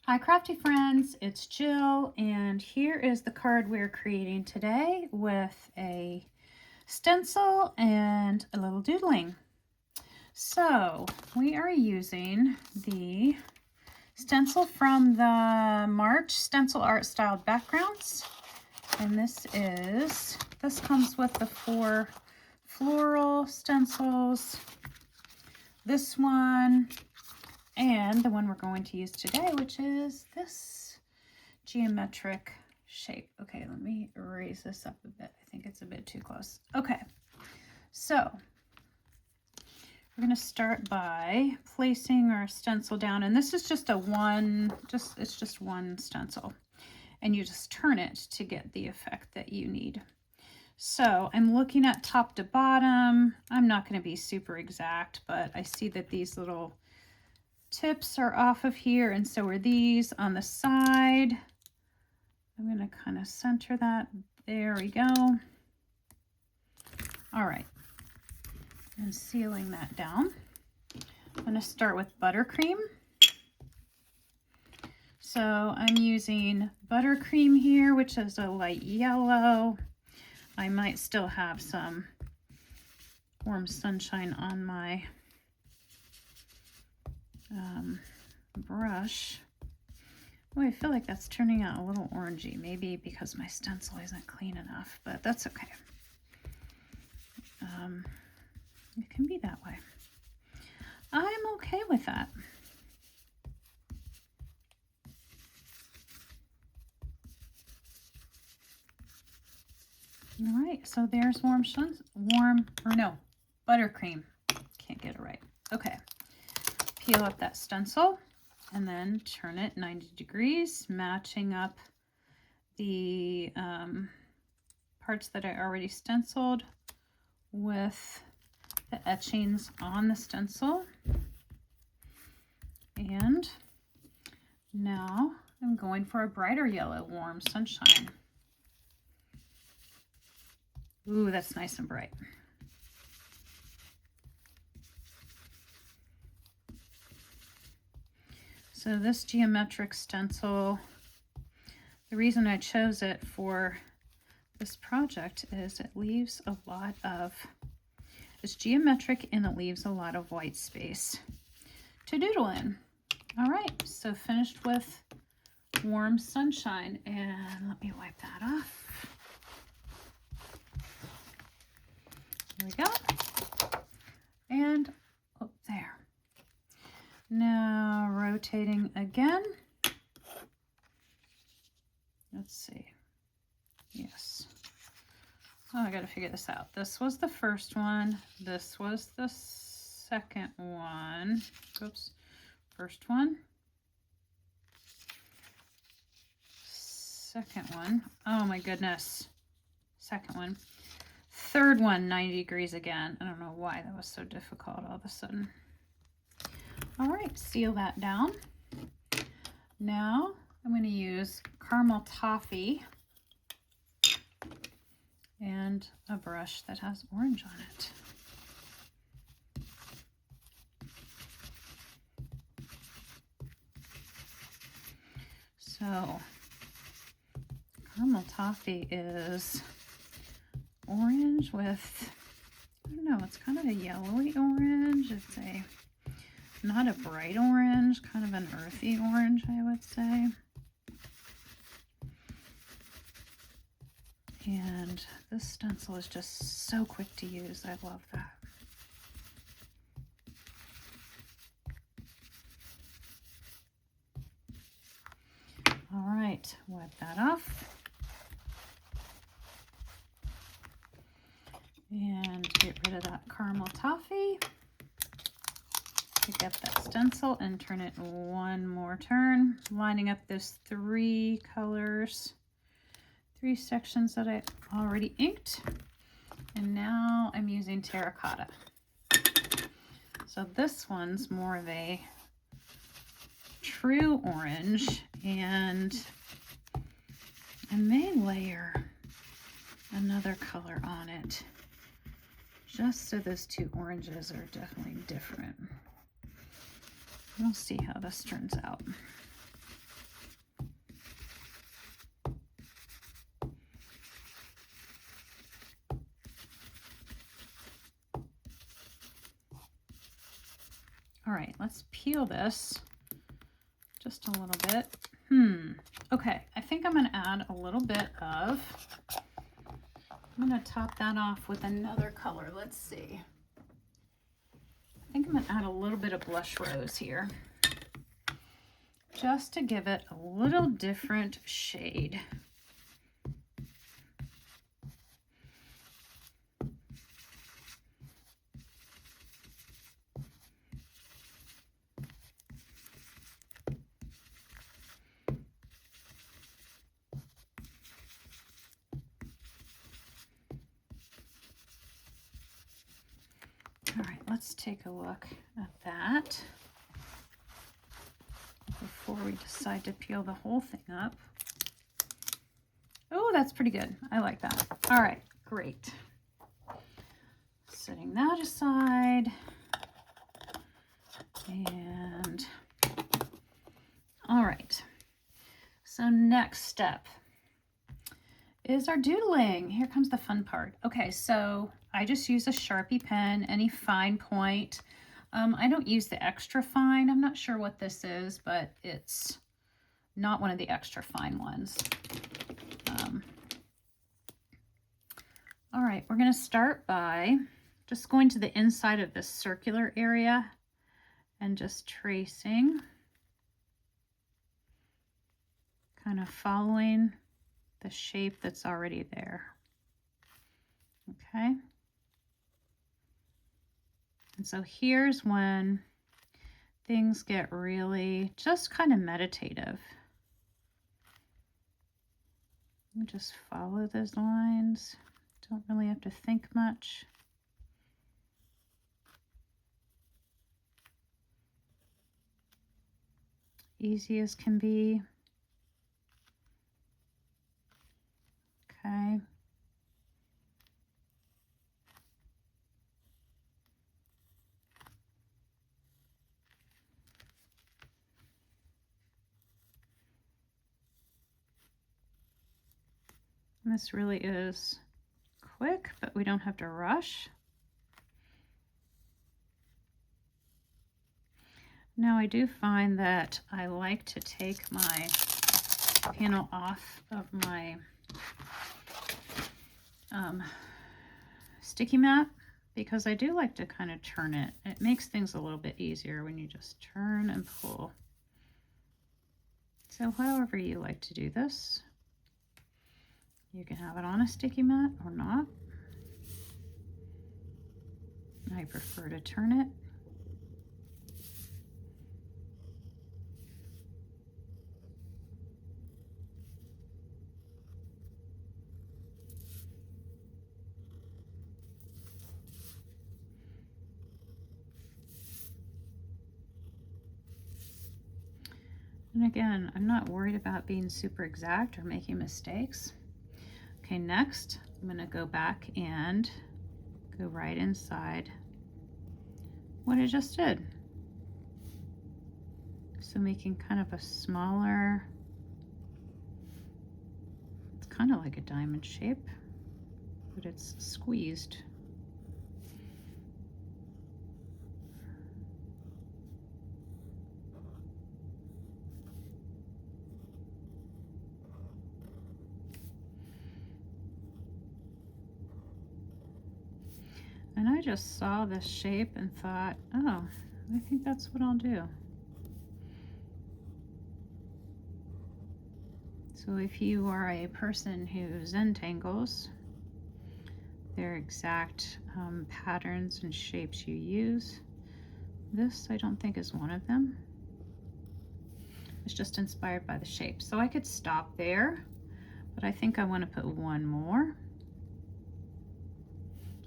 Hi crafty friends, it's Jill, and here is the card we're creating today with a stencil and a little doodling. So we are using the stencil from the March Stencil Art styled backgrounds, and this comes with the 4 floral stencils, this one, and the one we're going to use today, which is this geometric shape. Okay, let me raise this up a bit. I think it's a bit too close. Okay, so we're going to start by placing our stencil down, and this is just it's just one stencil, and you just turn it to get the effect that you need. So I'm looking at top to bottom. I'm not going to be super exact, but I see that these little tips are off of here, and so are these on the side. I'm going to kind of center that. There we go. All right, and sealing that down. I'm going to start with buttercream. So I'm using buttercream here, which is a light yellow. I might still have some warm sunshine on my brush. Oh, I feel like that's turning out a little orangey, maybe because my stencil isn't clean enough, but that's okay. It can be that way. I'm okay with that. All right, so there's buttercream. Can't get it right. Okay, peel up that stencil and then turn it 90 degrees, matching up the parts that I already stenciled with the etchings on the stencil. And now I'm going for a brighter yellow, warm sunshine. Ooh, that's nice and bright. So this geometric stencil, the reason I chose it for this project is it's geometric and it leaves a lot of white space to doodle in. All right, so finished with warm sunshine, and let me wipe that off. There we go. And up there. Now rotating again. Let's see. Yes. Oh, I got to figure this out. This was the first one. This was the second one. Oops. First one. Second one. Oh my goodness. Second one. Third one, 90 degrees again. I don't know why that was so difficult all of a sudden. All right, seal that down. Now I'm going to use caramel toffee and a brush that has orange on it. So caramel toffee is orange with, I don't know, it's kind of a yellowy orange. It's not a bright orange, kind of an earthy orange, I would say. And this stencil is just so quick to use. I love that. All right, wipe that off. And get rid of that caramel toffee. Pick up that stencil and turn it one more turn, lining up those 3 colors, 3 sections that I already inked. And now I'm using terracotta. So this one's more of a true orange, and I may layer another color on it just so those 2 oranges are definitely different. We'll see how this turns out. right, let's peel this just a little bit. Okay, I think I'm going to add a little bit of, I'm going to top that off with another color. Let's see. I think I'm going to add a little bit of blush rose here, just to give it a little different shade. All right, let's take a look at that before we decide to peel the whole thing up. Oh, that's pretty good. I like that. All right, great. Setting that aside. And all right, so next step is our doodling. Here comes the fun part. Okay, so I just use a Sharpie pen, any fine point. I don't use the extra fine. I'm not sure what this is, but it's not one of the extra fine ones. All right, we're going to start by just going to the inside of this circular area and just tracing, kind of following the shape that's already there. Okay. And so here's when things get really just kind of meditative. You just follow those lines. Don't really have to think much. Easy as can be. Okay. And this really is quick, but we don't have to rush. Now I do find that I like to take my panel off of my sticky mat, because I do like to kind of turn it. It makes things a little bit easier when you just turn and pull. So however you like to do this, you can have it on a sticky mat or not. I prefer to turn it. And again, I'm not worried about being super exact or making mistakes. Okay, next, I'm going to go back and go right inside what I just did. So making kind of a smaller, it's kind of like a diamond shape, but it's squeezed. And I just saw this shape and thought, oh, I think that's what I'll do. So if you are a person who Zentangles, their exact patterns and shapes you use, this I don't think is one of them. It's just inspired by the shape. So I could stop there, but I think I want to put one more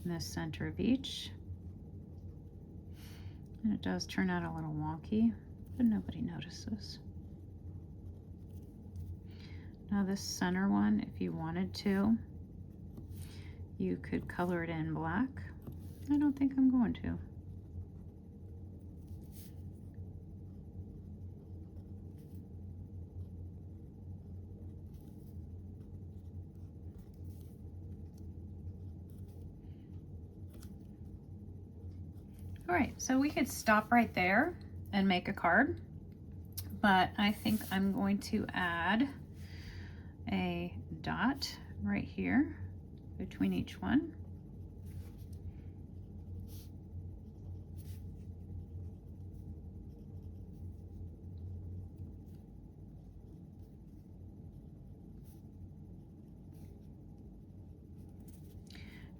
in the center of each. And it does turn out a little wonky, but nobody notices. Now this center one, if you wanted to, you could color it in black. I don't think I'm going to. All right, so we could stop right there and make a card, but I think I'm going to add a dot right here between each one.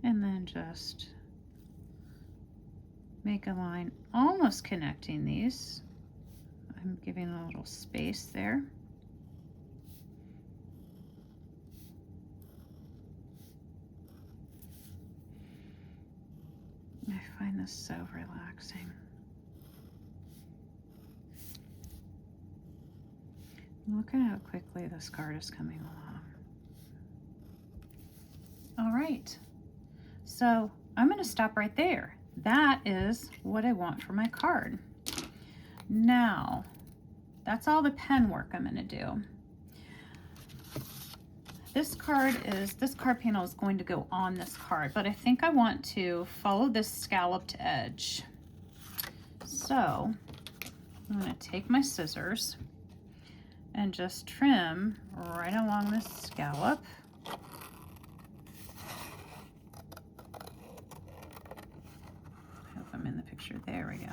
And then just make a line almost connecting these. I'm giving a little space there. I find this so relaxing. Look at how quickly this card is coming along. All right, so I'm going to stop right there. That is what I want for my card. Now, that's all the pen work I'm going to do. This card panel is going to go on this card, but I think I want to follow this scalloped edge. So I'm going to take my scissors and just trim right along this scallop. I hope I'm in the picture. There we go.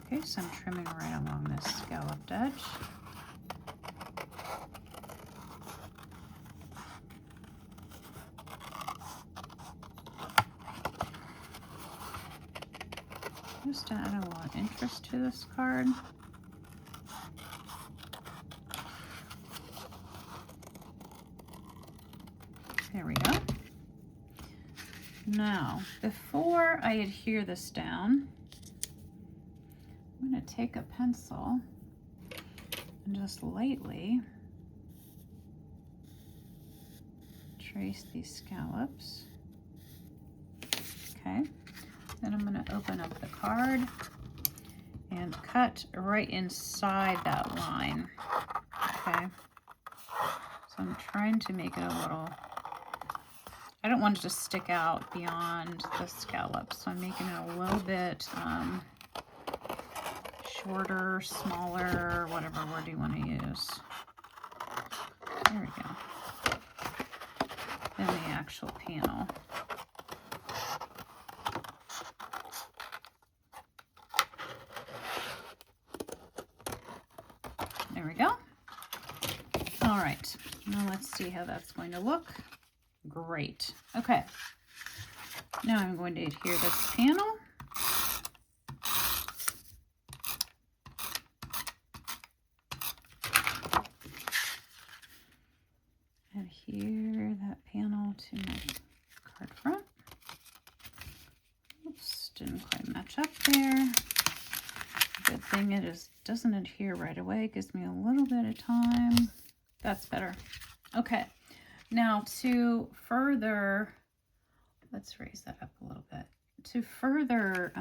Okay, so I'm trimming right along this scalloped edge. Just to add a little interest to this card. There we go. Now, before I adhere this down, I'm going to take a pencil and just lightly trace these scallops. Okay. Then I'm going to open up the card and cut right inside that line. Okay. So I'm trying to make it a little, I don't want it to stick out beyond the scallop, so I'm making it a little bit shorter, smaller, whatever word you want to use. There we go. Then the actual panel. There we go. All right, now let's see how that's going to look. Great. Okay, now I'm going to adhere this panel. Adhere that panel to my card front. Oops, didn't quite match up there. Good thing it doesn't adhere right away. It gives me a little bit of time. That's better. Okay, now to further, let's raise that up a little bit. To further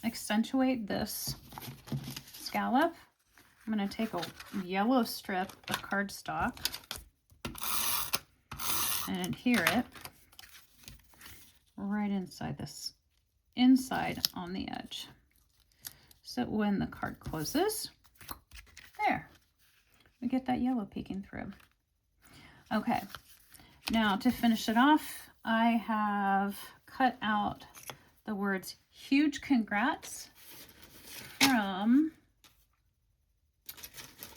accentuate this scallop, I'm going to take a yellow strip of cardstock and adhere it right inside this, inside on the edge. So when the card closes, there, we get that yellow peeking through. Okay, now to finish it off, I have cut out the words "huge congrats" from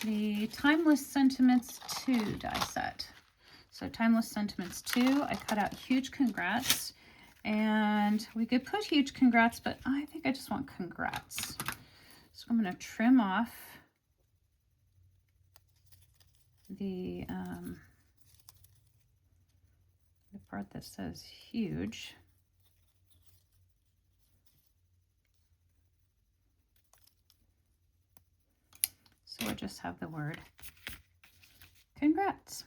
the Timeless Sentiments 2 die set. So Timeless Sentiments 2, I cut out "huge congrats," and we could put "huge congrats," but I think I just want "congrats." So I'm going to trim off the part that says "huge." So I just have the word "congrats."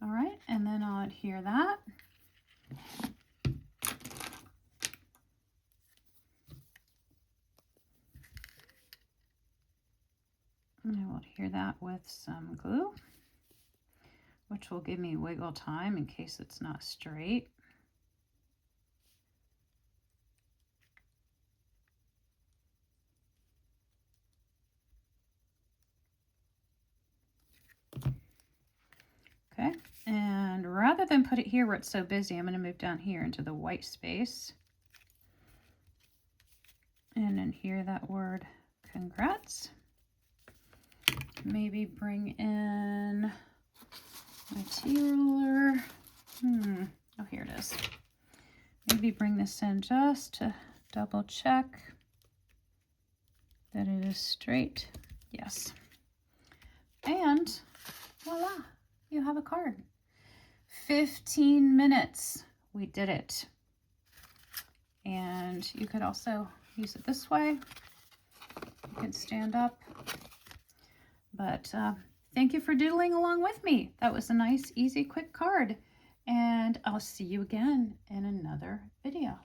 All right, and then I'll adhere that. And I will adhere that with some glue, which will give me wiggle time in case it's not straight. Okay, and rather than put it here where it's so busy, I'm going to move down here into the white space. And then here that word congrats. Maybe bring in my T-ruler. Oh, here it is. Maybe bring this in just to double check that it is straight. Yes. And voila, you have a card. 15 minutes. We did it. And you could also use it this way. You can stand up. But thank you for doodling along with me. That was a nice, easy, quick card. And I'll see you again in another video.